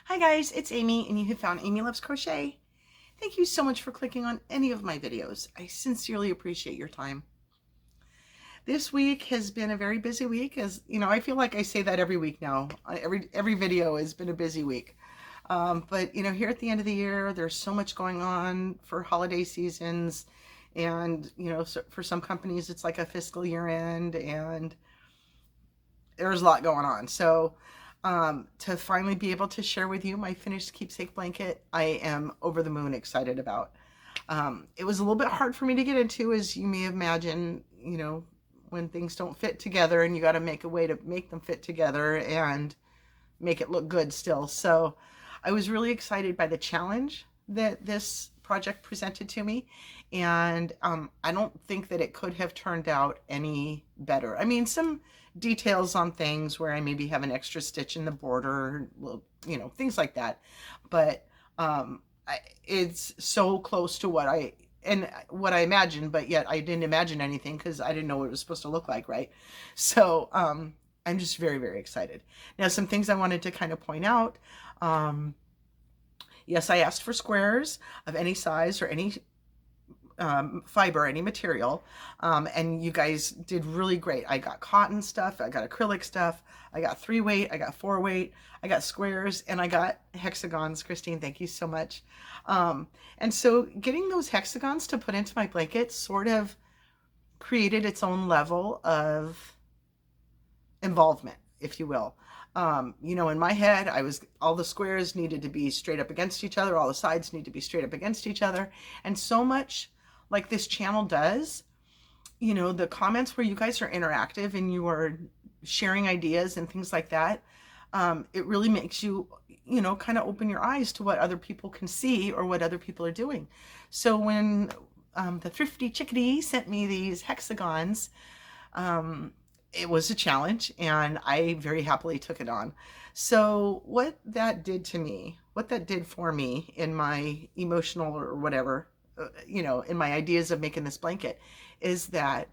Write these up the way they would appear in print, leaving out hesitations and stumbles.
Hi guys, it's Amy and you have found Amy Loves Crochet. Thank you so much for clicking on any of my videos. I sincerely appreciate your time. This week has been a very busy week, as you know, I feel like I say that every week now. Every video has been a busy week. But you know, here at the end of the year, there's so much going on for holiday seasons, and you know, so for some companies it's like a fiscal year end, and there's a lot going on. So to finally be able to share with you my finished keepsake blanket, I am over the moon excited about. It was a little bit hard for me to get into, as you may imagine, you know, when things don't fit together and you got to make a way to make them fit together and make it look good still. So I was really excited by the challenge that this project presented to me. And I don't think that it could have turned out any better. I mean, some details on things where I maybe have an extra stitch in the border, you know, things like that. But it's so close to what I imagined, but yet I didn't imagine anything because I didn't know what it was supposed to look like, right? So I'm just very, very excited. Now, some things I wanted to kind of point out. Yes, I asked for squares of any size or any fiber, any material, and you guys did really great. I got cotton stuff, I got acrylic stuff, I got 3-weight, I got 4-weight, I got squares, and I got hexagons. Christine, thank you so much. And so getting those hexagons to put into my blanket sort of created its own level of involvement, if you will. You know, in my head, all the squares needed to be straight up against each other, all the sides need to be straight up against each other, and so much like this channel does, you know, the comments where you guys are interactive and you are sharing ideas and things like that, it really makes you, you know, kind of open your eyes to what other people can see or what other people are doing. So when the thrifty chickadee sent me these hexagons, it was a challenge and I very happily took it on. So what that did for me in my emotional or whatever, you know, in my ideas of making this blanket, is that,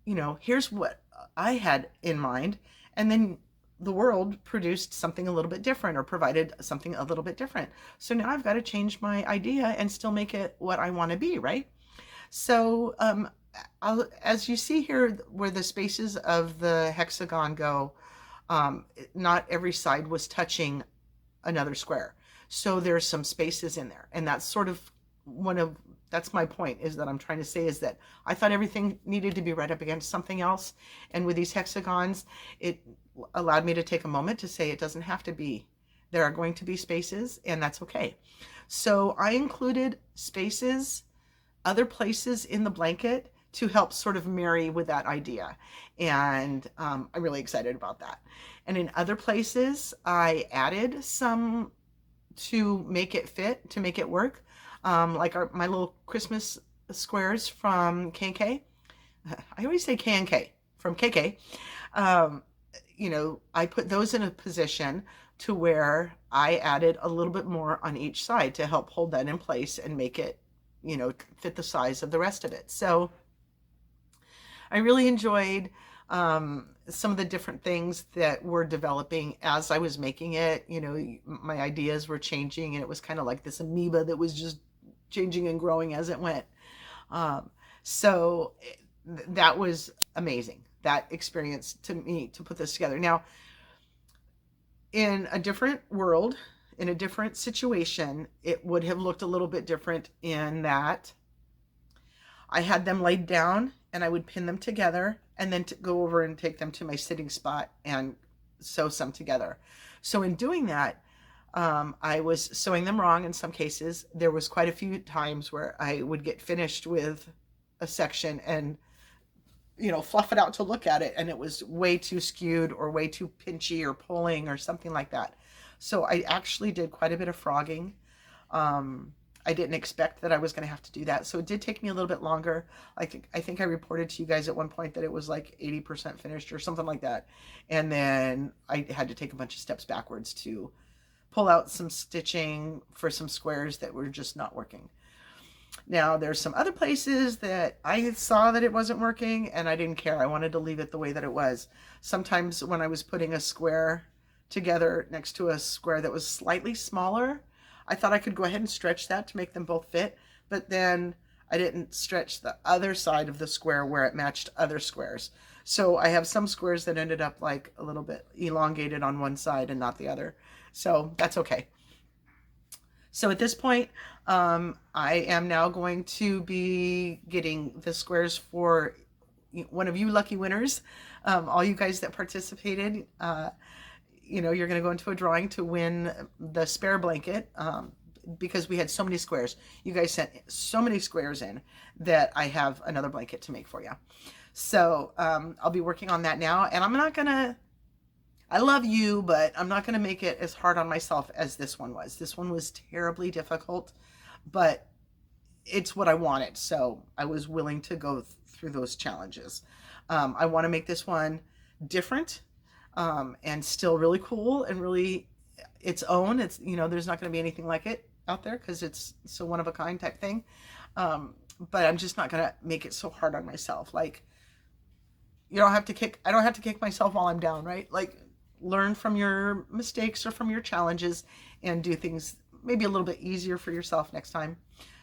you know, here's what I had in mind, and then the world produced something a little bit different or provided something a little bit different. So now I've got to change my idea and still make it what I want to be, right? So as you see here where the spaces of the hexagon go, not every side was touching another square. So there's some spaces in there. And that's sort of that's my point, is that I'm trying to say is that I thought everything needed to be right up against something else. And with these hexagons, it allowed me to take a moment to say it doesn't have to be. There are going to be spaces, and that's okay. So I included spaces, other places in the blanket to help sort of marry with that idea. And I'm really excited about that. And in other places, I added some to make it fit, to make it work. Like my little Christmas squares from KK. I always say K&K, from KK. You know, I put those in a position to where I added a little bit more on each side to help hold that in place and make it, you know, fit the size of the rest of it. So I really enjoyed some of the different things that were developing as I was making it. You know, my ideas were changing, and it was kind of like this amoeba that was just changing and growing as it went. So that was amazing, that experience to me, to put this together. Now, in a different world, in a different situation, it would have looked a little bit different in that I had them laid down and I would pin them together and then to go over and take them to my sitting spot and sew some together. So in doing that, I was sewing them wrong in some cases. There was quite a few times where I would get finished with a section and, you know, fluff it out to look at it, and it was way too skewed or way too pinchy or pulling or something like that. So I actually did quite a bit of frogging. I didn't expect that I was going to have to do that. So it did take me a little bit longer. I think I reported to you guys at one point that it was like 80% finished or something like that. And then I had to take a bunch of steps backwards to pull out some stitching for some squares that were just not working. Now, there's some other places that I saw that it wasn't working and I didn't care. I wanted to leave it the way that it was. Sometimes when I was putting a square together next to a square that was slightly smaller. I thought I could go ahead and stretch that to make them both fit, but then I didn't stretch the other side of the square where it matched other squares. So I have some squares that ended up like a little bit elongated on one side and not the other. So that's okay. So at this point, I am now going to be getting the squares for one of you lucky winners. All you guys that participated, you know, you're going to go into a drawing to win the spare blanket, because we had so many squares. You guys sent so many squares in that I have another blanket to make for you. So I'll be working on that now, and I'm not going to, I love you, but I'm not going to make it as hard on myself as this one was. This one was terribly difficult, but it's what I wanted. So I was willing to go through those challenges. I want to make this one different, and still really cool and really its own. It's, you know, there's not going to be anything like it out there because it's so one of a kind type thing. But I'm just not going to make it so hard on myself. Like, I don't have to kick myself while I'm down, right? Like, learn from your mistakes or from your challenges and do things maybe a little bit easier for yourself next time.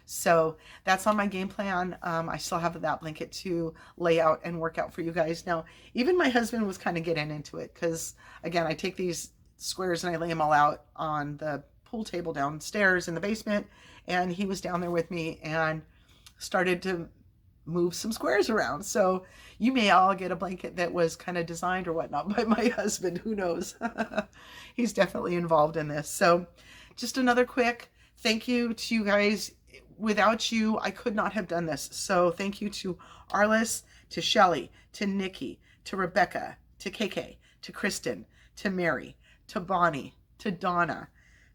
So that's on my game plan. I still have that blanket to lay out and work out for you guys. Now, even my husband was kind of getting into it because, again, I take these squares and I lay them all out on the pool table downstairs in the basement, and he was down there with me and started to move some squares around. So you may all get a blanket that was kind of designed or whatnot by my husband. Who knows? He's definitely involved in this. So just another quick thank you to you guys. Without you, I could not have done this. So thank you to Arliss, to Shelly, to Nikki, to Rebecca, to KK, to Kristen, to Mary, to Bonnie, to Donna,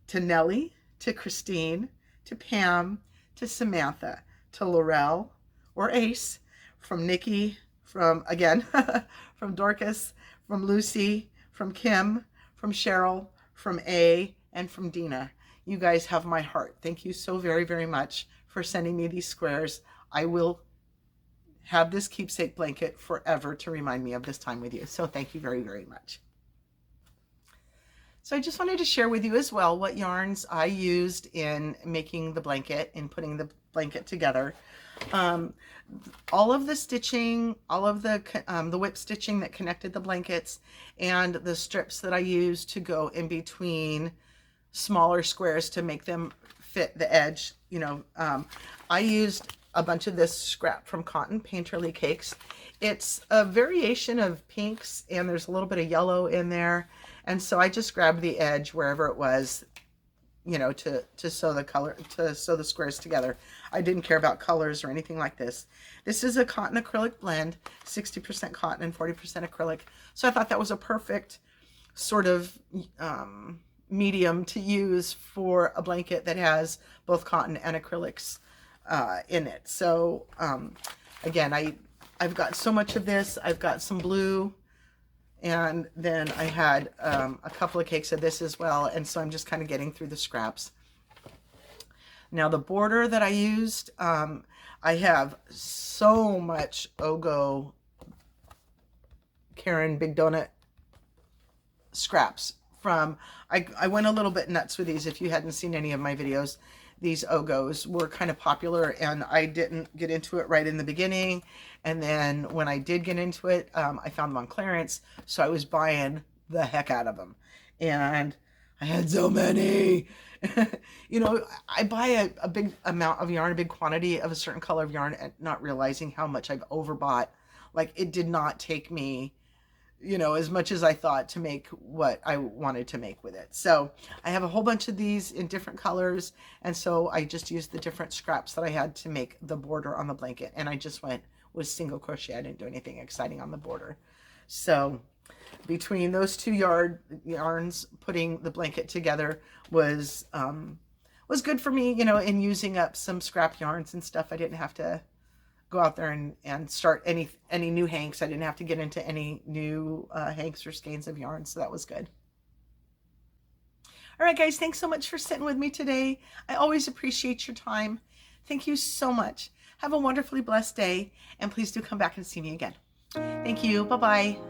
to Nellie, to Christine, to Pam, to Samantha, to Laurel, or Ace, from Nikki, from, again, from Dorcas, from Lucy, from Kim, from Cheryl, from A, and from Dina. You guys have my heart. Thank you so very, very much for sending me these squares. I will have this keepsake blanket forever to remind me of this time with you. So thank you very, very much. So I just wanted to share with you as well what yarns I used in making the blanket and putting the blanket together. All of the stitching, all of the whip stitching that connected the blankets, and the strips that I used to go in between smaller squares to make them fit the edge. You know, I used a bunch of this scrap from Cotton Painterly Cakes. It's a variation of pinks, and there's a little bit of yellow in there. And so I just grabbed the edge wherever it was, you know, to sew the color, to sew the squares together. I didn't care about colors or anything like this. This is a cotton acrylic blend, 60% cotton and 40% acrylic. So I thought that was a perfect sort of medium to use for a blanket that has both cotton and acrylics in it. So again, I've got so much of this. I've got some blue, and then I had a couple of cakes of this as well, and so I'm just kind of getting through the scraps. Now the border that I used, I have so much Ogo Karen Big Donut scraps from, I went a little bit nuts with these. If you hadn't seen any of my videos, these Ogos were kind of popular, and I didn't get into it right in the beginning. And then when I did get into it, I found them on clearance, so I was buying the heck out of them. And I had so many. You know, I buy a big amount of yarn, a big quantity of a certain color of yarn, and not realizing how much I've overbought. Like, it did not take me, you know, as much as I thought to make what I wanted to make with it. So I have a whole bunch of these in different colors, and so I just used the different scraps that I had to make the border on the blanket, and I just went with single crochet. I didn't do anything exciting on the border. So between those two yarns, putting the blanket together was good for me, you know, in using up some scrap yarns and stuff. I didn't have to go out there and start any new hanks. I didn't have to get into any new hanks or skeins of yarn, so that was good. All right, guys, thanks so much for sitting with me today. I always appreciate your time. Thank you so much. Have a wonderfully blessed day, and please do come back and see me again. Thank you. Bye-bye.